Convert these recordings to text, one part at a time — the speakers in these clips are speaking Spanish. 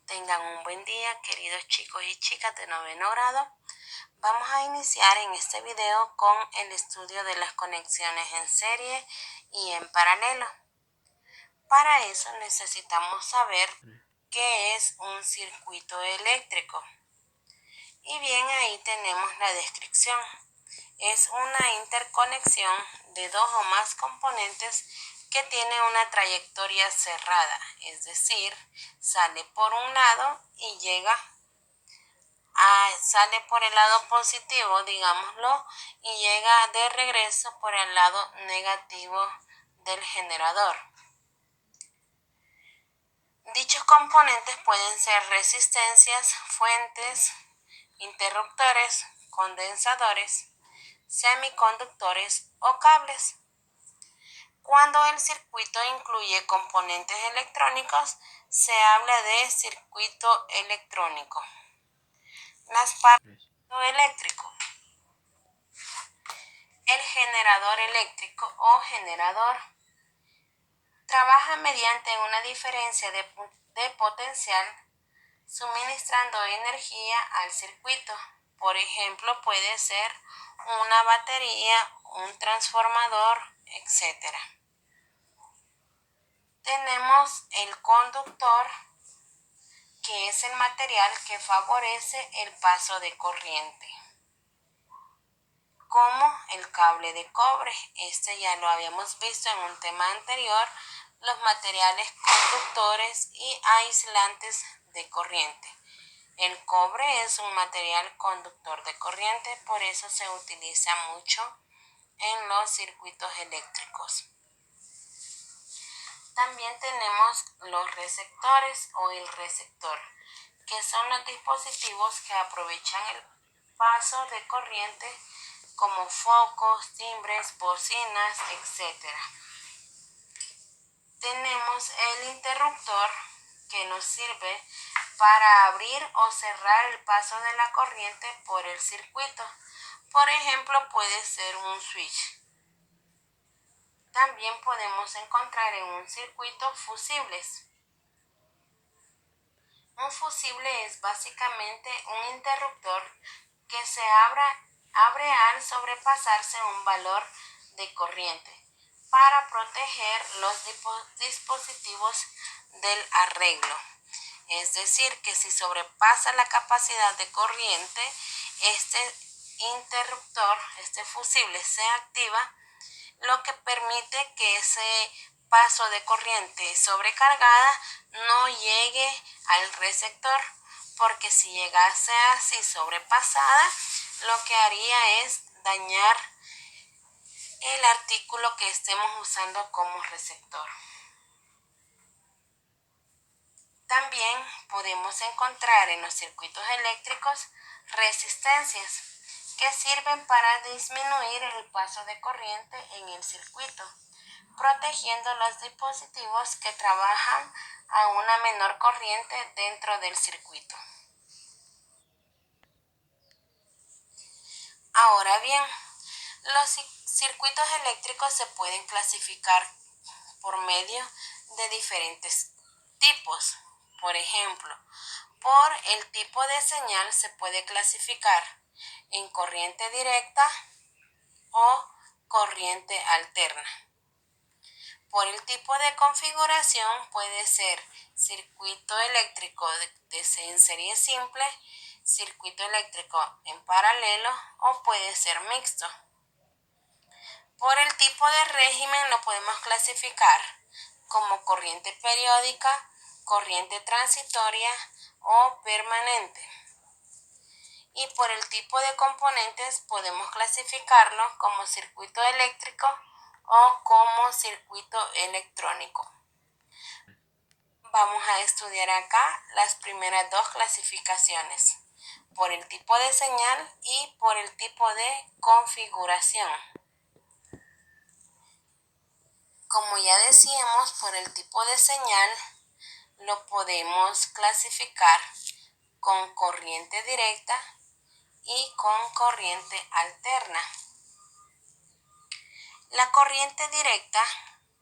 Tengan un buen día, queridos chicos y chicas de noveno grado. Vamos a iniciar en este video con el estudio de las conexiones en serie y en paralelo. Para eso necesitamos saber qué es un circuito eléctrico. Y bien, ahí tenemos la descripción. Es una interconexión de dos o más componentes que tiene una trayectoria cerrada, es decir, sale por un lado y sale por el lado positivo, digámoslo, y llega de regreso por el lado negativo del generador. Dichos componentes pueden ser resistencias, fuentes, interruptores, condensadores, semiconductores o cables. Cuando el circuito incluye componentes electrónicos, se habla de circuito electrónico. Las partes eléctrico. El generador eléctrico o generador trabaja mediante una diferencia de potencial suministrando energía al circuito. Por ejemplo, puede ser una batería, un transformador, etc. Tenemos el conductor, que es el material que favorece el paso de corriente, como el cable de cobre. Este ya lo habíamos visto en un tema anterior, los materiales conductores y aislantes de corriente. El cobre es un material conductor de corriente, por eso se utiliza mucho en los circuitos eléctricos. También tenemos los receptores o el receptor, que son los dispositivos que aprovechan el paso de corriente como focos, timbres, bocinas, etc. Tenemos el interruptor, que nos sirve para abrir o cerrar el paso de la corriente por el circuito. Por ejemplo, puede ser un switch. También podemos encontrar en un circuito fusibles. Un fusible es básicamente un interruptor que se abre al sobrepasarse un valor de corriente para proteger los dispositivos del arreglo. Es decir, que si sobrepasa la capacidad de corriente, este interruptor, este fusible, se activa, lo que permite que ese paso de corriente sobrecargada no llegue al receptor, porque si llegase así sobrepasada, lo que haría es dañar el artículo que estemos usando como receptor. También podemos encontrar en los circuitos eléctricos resistencias que sirven para disminuir el paso de corriente en el circuito, protegiendo los dispositivos que trabajan a una menor corriente dentro del circuito. Ahora bien, los circuitos eléctricos se pueden clasificar por medio de diferentes tipos. Por ejemplo, por el tipo de señal se puede clasificar en corriente directa o corriente alterna. Por el tipo de configuración puede ser circuito eléctrico en serie simple, circuito eléctrico en paralelo o puede ser mixto. Por el tipo de régimen lo podemos clasificar como corriente periódica, corriente transitoria o permanente. Y por el tipo de componentes podemos clasificarlo como circuito eléctrico o como circuito electrónico. Vamos a estudiar acá las primeras dos clasificaciones, por el tipo de señal y por el tipo de configuración. Como ya decíamos, por el tipo de señal lo podemos clasificar con corriente directa y con corriente alterna. La corriente directa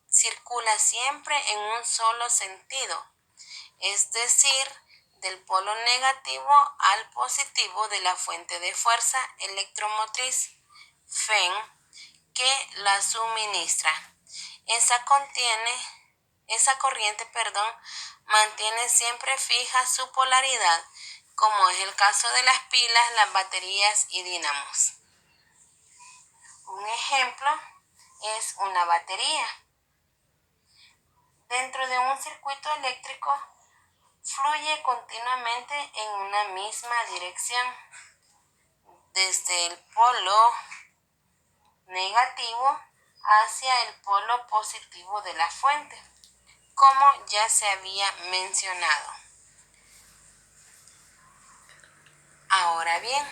circula siempre en un solo sentido, es decir, del polo negativo al positivo de la fuente de fuerza electromotriz FEN que la suministra. Esa corriente, mantiene siempre fija su polaridad, como es el caso de las pilas, las baterías y dínamos. Un ejemplo es una batería. Dentro de un circuito eléctrico fluye continuamente en una misma dirección, desde el polo negativo hacia el polo positivo de la fuente, como ya se había mencionado. Ahora bien,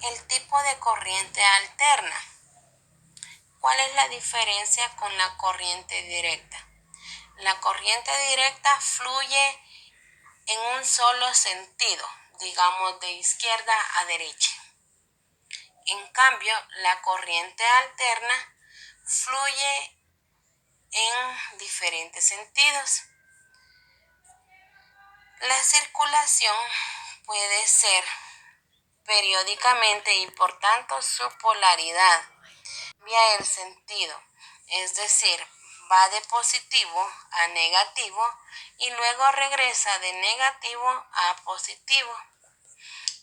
el tipo de corriente alterna. ¿Cuál es la diferencia con la corriente directa? La corriente directa fluye en un solo sentido, digamos de izquierda a derecha. En cambio, la corriente alterna fluye en diferentes sentidos. La circulación puede ser periódicamente y por tanto su polaridad cambia el sentido, es decir, va de positivo a negativo y luego regresa de negativo a positivo.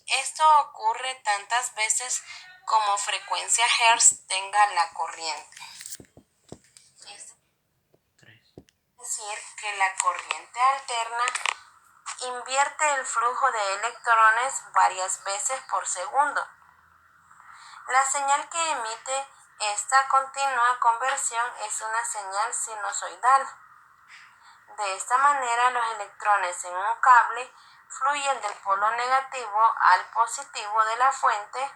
Esto ocurre tantas veces como frecuencia Hertz tenga la corriente. Es decir, que la corriente alterna invierte el flujo de electrones varias veces por segundo. La señal que emite esta continua conversión es una señal sinusoidal. De esta manera, los electrones en un cable fluyen del polo negativo al positivo de la fuente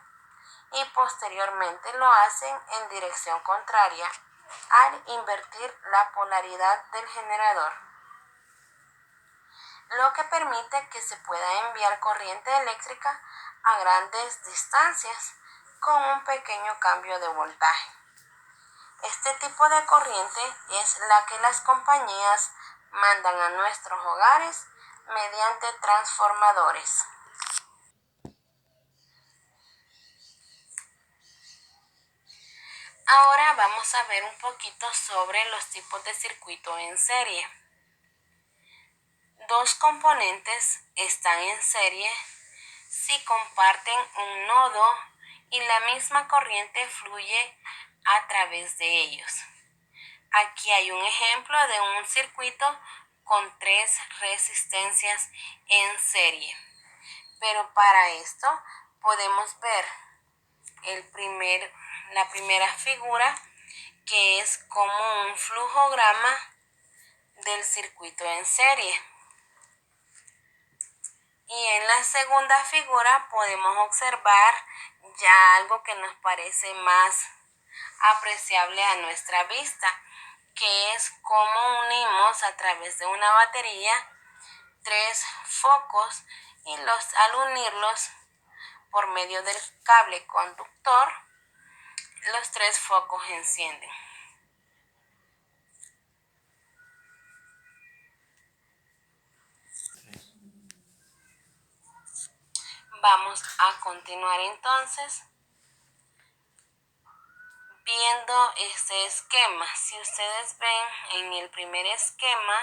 y posteriormente lo hacen en dirección contraria al invertir la polaridad del generador, lo que permite que se pueda enviar corriente eléctrica a grandes distancias con un pequeño cambio de voltaje. Este tipo de corriente es la que las compañías mandan a nuestros hogares mediante transformadores. Ahora vamos a ver un poquito sobre los tipos de circuito en serie. Dos componentes están en serie si comparten un nodo y la misma corriente fluye a través de ellos. Aquí hay un ejemplo de un circuito con 3 resistencias en serie. Pero para esto podemos ver la primera figura, que es como un flujograma del circuito en serie. Y en la segunda figura podemos observar ya algo que nos parece más apreciable a nuestra vista, que es cómo unimos a través de una batería 3 focos y al unirlos por medio del cable conductor, los 3 focos encienden. Vamos a continuar entonces viendo este esquema. Si ustedes ven en el primer esquema,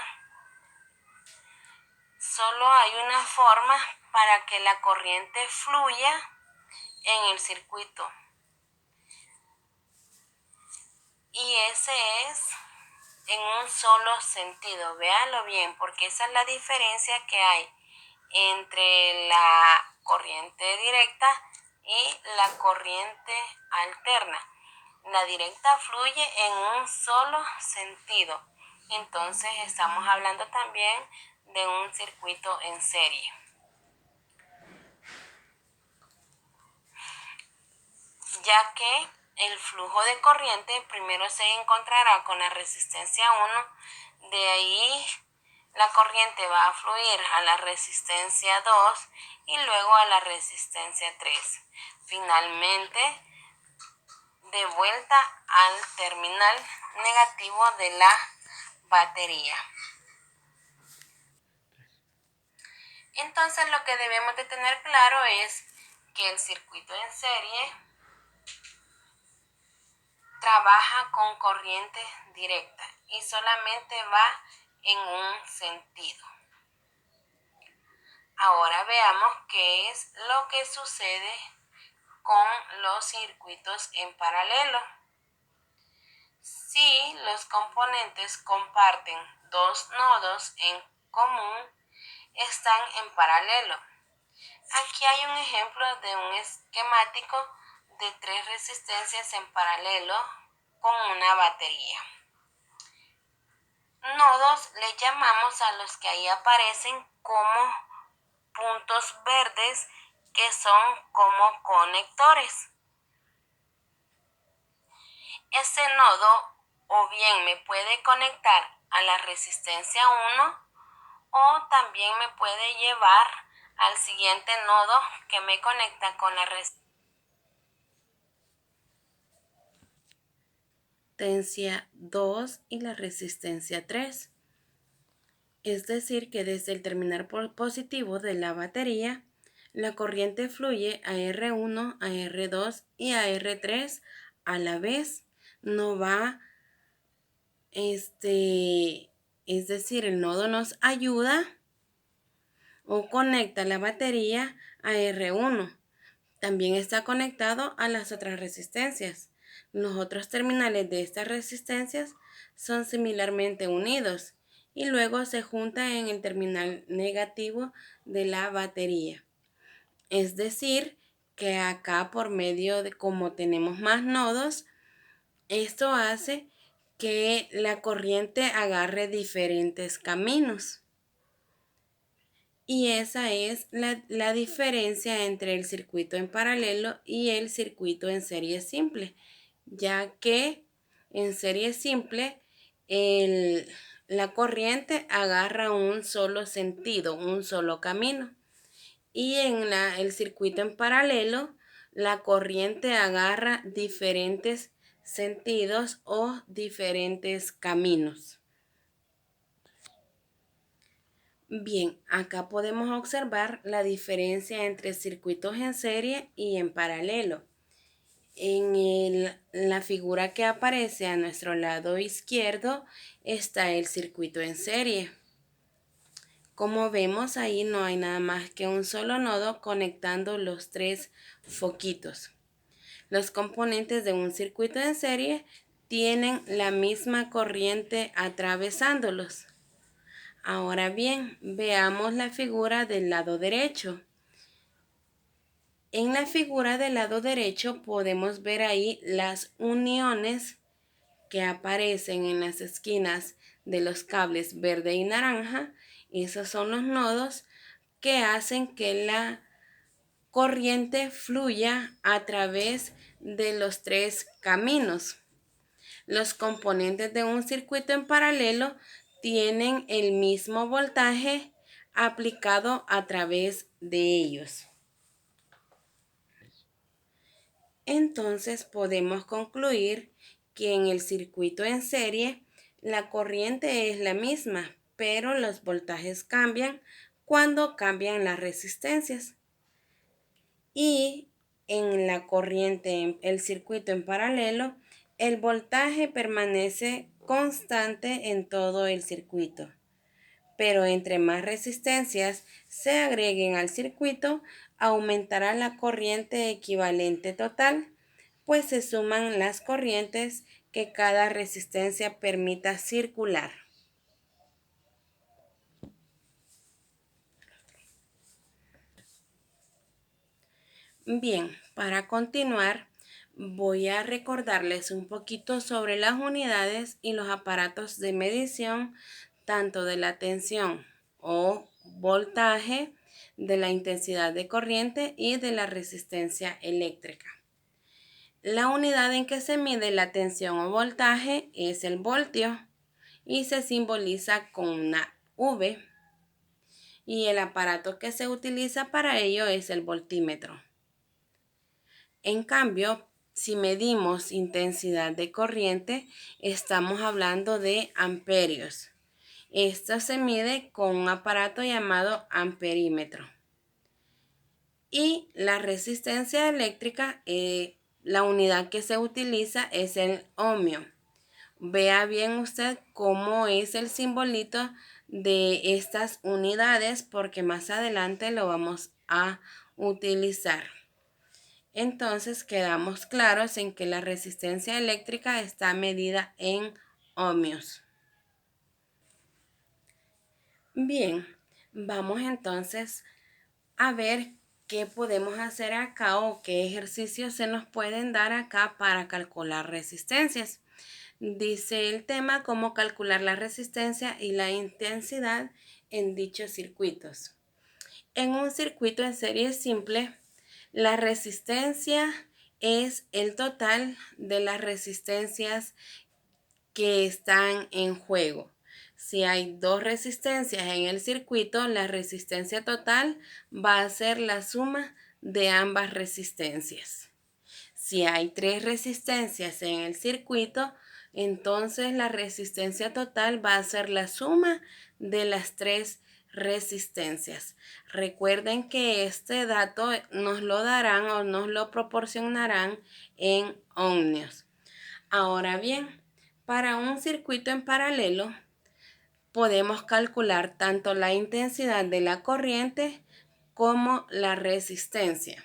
solo hay una forma para que la corriente fluya en el circuito. Y ese es en un solo sentido. Véanlo bien, porque esa es la diferencia que hay entre la corriente directa y la corriente alterna. La directa fluye en un solo sentido. Entonces estamos hablando también de un circuito en serie. Ya que el flujo de corriente primero se encontrará con la resistencia 1, de ahí la corriente va a fluir a la resistencia 2 y luego a la resistencia 3. Finalmente, de vuelta al terminal negativo de la batería. Entonces lo que debemos de tener claro es que el circuito en serie trabaja con corriente directa y solamente va en un sentido. Ahora veamos qué es lo que sucede con los circuitos en paralelo. Si los componentes comparten dos nodos en común, están en paralelo. Aquí hay un ejemplo de un esquemático de 3 resistencias en paralelo con una batería. Nodos le llamamos a los que ahí aparecen como puntos verdes, que son como conectores. Ese nodo o bien me puede conectar a la resistencia 1 o también me puede llevar al siguiente nodo que me conecta con la resistencia 2 y la resistencia 3. Es decir, que desde el terminal positivo de la batería, la corriente fluye a R1, a R2 y a R3 a la vez. No va, es decir, el nodo nos ayuda o conecta la batería a R1. También está conectado a las otras resistencias. Los otros terminales de estas resistencias son similarmente unidos y luego se juntan en el terminal negativo de la batería. Es decir, que acá por medio de como tenemos más nodos, esto hace que la corriente agarre diferentes caminos. Y esa es la diferencia entre el circuito en paralelo y el circuito en serie simple, ya que en serie simple la corriente agarra un solo sentido, un solo camino. Y en el circuito en paralelo, la corriente agarra diferentes sentidos o diferentes caminos. Bien, acá podemos observar la diferencia entre circuitos en serie y en paralelo. En la figura que aparece a nuestro lado izquierdo está el circuito en serie. Como vemos, ahí no hay nada más que un solo nodo conectando los 3 foquitos. Los componentes de un circuito en serie tienen la misma corriente atravesándolos. Ahora bien, veamos la figura del lado derecho. En la figura del lado derecho podemos ver ahí las uniones que aparecen en las esquinas de los cables verde y naranja. Esos son los nodos que hacen que la corriente fluya a través de los 3 caminos. Los componentes de un circuito en paralelo tienen el mismo voltaje aplicado a través de ellos. Entonces podemos concluir que en el circuito en serie la corriente es la misma, pero los voltajes cambian cuando cambian las resistencias. Y en la corriente, en el circuito en paralelo, el voltaje permanece constante en todo el circuito. Pero entre más resistencias se agreguen al circuito, aumentará la corriente equivalente total, pues se suman las corrientes que cada resistencia permita circular. Bien, para continuar, voy a recordarles un poquito sobre las unidades y los aparatos de medición, tanto de la tensión o voltaje, de la intensidad de corriente y de la resistencia eléctrica. La unidad en que se mide la tensión o voltaje es el voltio y se simboliza con una V, y el aparato que se utiliza para ello es el voltímetro. En cambio, si medimos intensidad de corriente, estamos hablando de amperios. Esto se mide con un aparato llamado amperímetro. Y la resistencia eléctrica, la unidad que se utiliza es el ohmio. Vea bien usted cómo es el simbolito de estas unidades porque más adelante lo vamos a utilizar. Entonces quedamos claros en que la resistencia eléctrica está medida en ohmios. Bien, vamos entonces a ver qué podemos hacer acá o qué ejercicios se nos pueden dar acá para calcular resistencias. Dice el tema cómo calcular la resistencia y la intensidad en dichos circuitos. En un circuito en serie simple, la resistencia es el total de las resistencias que están en juego. Si hay dos resistencias en el circuito, la resistencia total va a ser la suma de ambas resistencias. Si hay tres resistencias en el circuito, entonces la resistencia total va a ser la suma de las tres resistencias. Recuerden que este dato nos lo darán o nos lo proporcionarán en ohmios. Ahora bien, para un circuito en paralelo, podemos calcular tanto la intensidad de la corriente como la resistencia.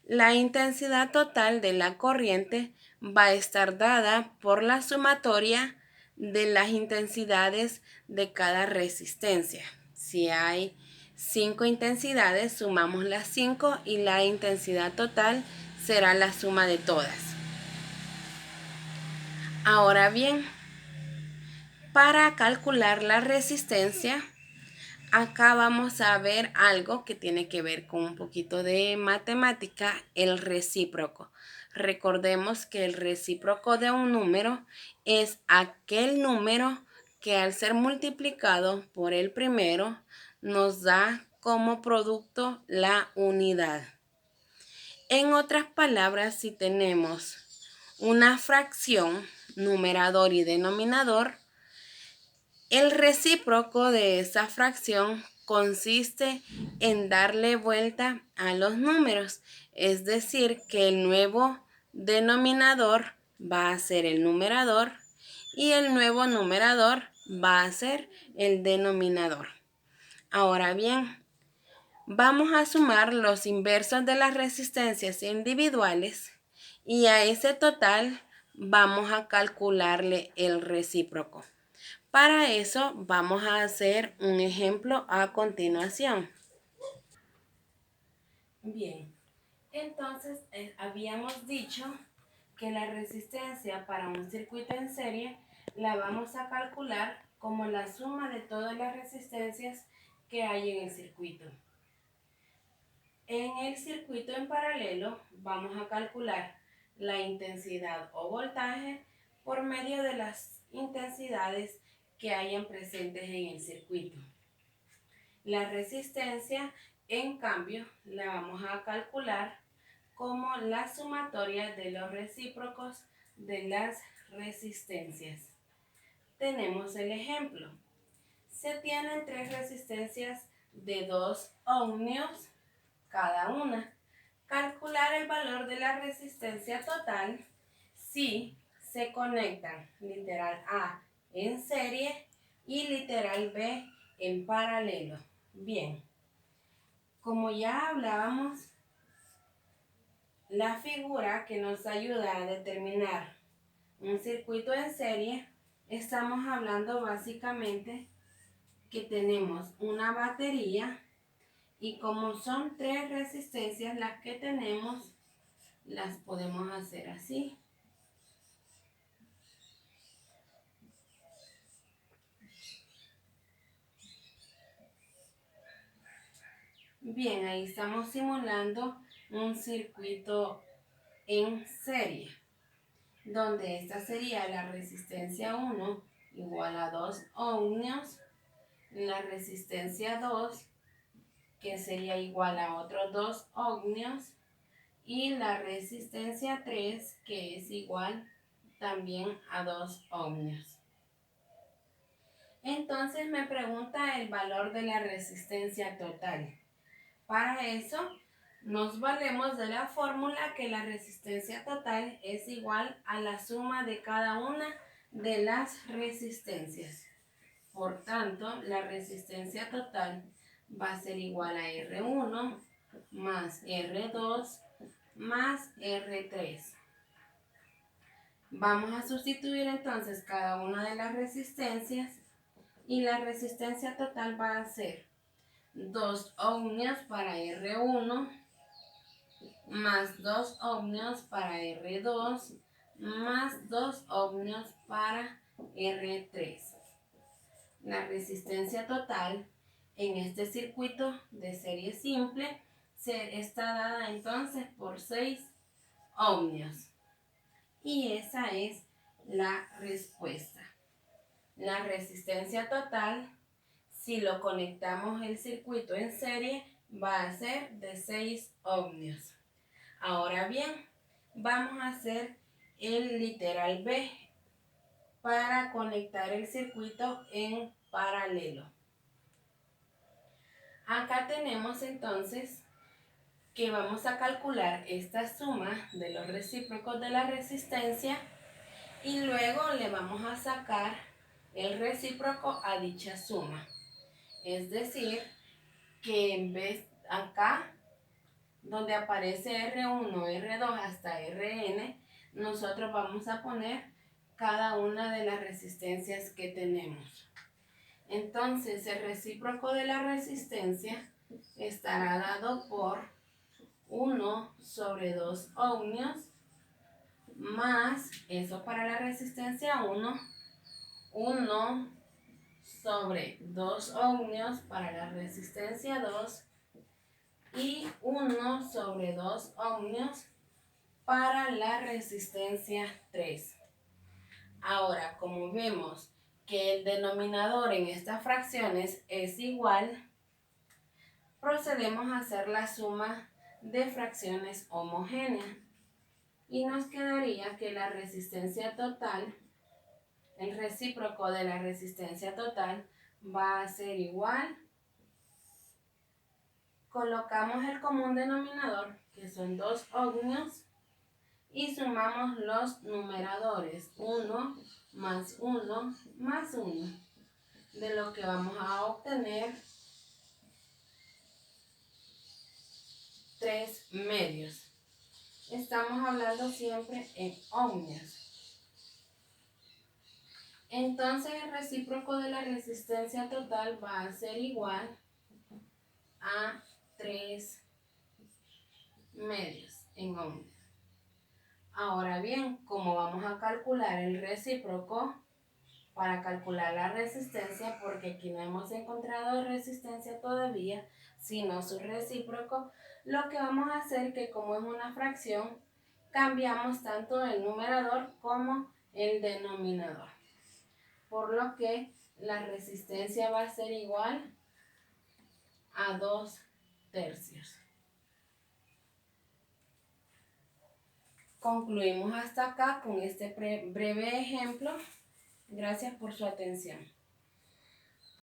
La intensidad total de la corriente va a estar dada por la sumatoria de las intensidades de cada resistencia. Si hay 5 intensidades, sumamos las 5 y la intensidad total será la suma de todas. Ahora bien, para calcular la resistencia, acá vamos a ver algo que tiene que ver con un poquito de matemática, el recíproco. Recordemos que el recíproco de un número es aquel número que al ser multiplicado por el primero nos da como producto la unidad. En otras palabras, si tenemos una fracción, numerador y denominador, el recíproco de esa fracción consiste en darle vuelta a los números, es decir, que el nuevo denominador va a ser el numerador y el nuevo numerador va a ser el denominador. Ahora bien, vamos a sumar los inversos de las resistencias individuales y a ese total vamos a calcularle el recíproco. Para eso vamos a hacer un ejemplo a continuación. Bien, entonces habíamos dicho que la resistencia para un circuito en serie la vamos a calcular como la suma de todas las resistencias que hay en el circuito. En el circuito en paralelo vamos a calcular la intensidad o voltaje por medio de las intensidades que hayan presentes en el circuito. La resistencia, en cambio, la vamos a calcular como la sumatoria de los recíprocos de las resistencias. Tenemos el ejemplo. Se tienen tres resistencias de 2 ohmios cada una. Calcular el valor de la resistencia total si se conectan literal A en serie y literal B en paralelo. Bien, como ya hablábamos, la figura que nos ayuda a determinar un circuito en serie, estamos hablando básicamente que tenemos una batería y como son tres resistencias las que tenemos, las podemos hacer así. Bien, ahí estamos simulando un circuito en serie, donde esta sería la resistencia 1 igual a 2 ohmios, la resistencia 2 que sería igual a otros 2 ohmios y la resistencia 3 que es igual también a 2 ohmios. Entonces me pregunta el valor de la resistencia total. Para eso nos valemos de la fórmula que la resistencia total es igual a la suma de cada una de las resistencias. Por tanto, la resistencia total va a ser igual a R1 más R2 más R3. Vamos a sustituir entonces cada una de las resistencias y la resistencia total va a ser 2 ohmios para R1 más 2 ohmios para R2 más 2 ohmios para R3. La resistencia total en este circuito de serie simple está dada entonces por 6 ohmios. Y esa es la respuesta. La resistencia total, si lo conectamos el circuito en serie, va a ser de 6 ohmios. Ahora bien, vamos a hacer el literal B para conectar el circuito en paralelo. Acá tenemos entonces que vamos a calcular esta suma de los recíprocos de la resistencia y luego le vamos a sacar el recíproco a dicha suma. Es decir, que en vez acá, donde aparece R1, R2 hasta Rn, nosotros vamos a poner cada una de las resistencias que tenemos. Entonces, el recíproco de la resistencia estará dado por 1 sobre 2 ohmios más, eso para la resistencia 1 sobre 2 ohmios para la resistencia 2 y 1 sobre 2 ohmios para la resistencia 3. Ahora, como vemos que el denominador en estas fracciones es igual, procedemos a hacer la suma de fracciones homogéneas y nos quedaría que la resistencia total, el recíproco de la resistencia total, va a ser igual. Colocamos el común denominador, que son 2 ohmios, y sumamos los numeradores, 1 más 1 más 1, de lo que vamos a obtener 3 medios. Estamos hablando siempre en ohmios. Entonces el recíproco de la resistencia total va a ser igual a 3 medios en ohmios. Ahora bien, como vamos a calcular el recíproco para calcular la resistencia, porque aquí no hemos encontrado resistencia todavía, sino su recíproco, lo que vamos a hacer es que como es una fracción, cambiamos tanto el numerador como el denominador. Por lo que la resistencia va a ser igual a 2 tercios. Concluimos hasta acá con este breve ejemplo. Gracias por su atención.